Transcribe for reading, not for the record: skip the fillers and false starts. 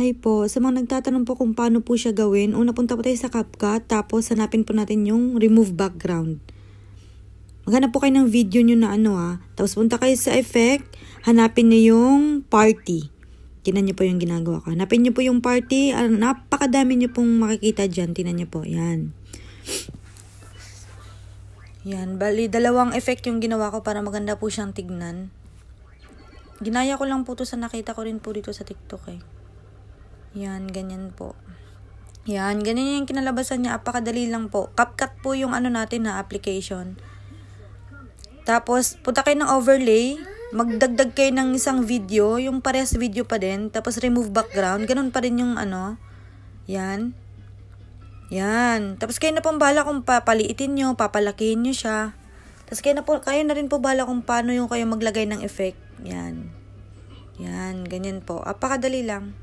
Hi po, sa mga nagtatanong po kung paano po siya gawin, una punta po tayo sa CapCut, tapos hanapin po natin yung remove background. Maghanap po kayo ng video nyo na tapos punta kayo sa effect, hanapin nyo yung party. Tinan nyo po yung ginagawa ko. Hanapin nyo po yung party, napakadami nyo pong makikita dyan, tinan nyo po, yan. Yan, bali dalawang effect yung ginawa ko para maganda po siyang tignan. Ginaya ko lang po to sa nakita ko rin po dito sa TikTok eh. Yan, ganyan po. Yan, ganyan yung kinalabasan niya. Apakadali lang po. CapCut po yung natin application. Tapos, punta kayo ng overlay. Magdagdag kayo ng isang video. Yung parehas video pa din. Tapos, remove background. Ganun pa rin yung Yan. Yan. Tapos, kayo na pong bahala kung papaliitin nyo, papalakihin nyo siya. Tapos, kayo na rin po bahala kung paano yung kayo maglagay ng effect. Yan. Yan, ganyan po. Apakadali lang.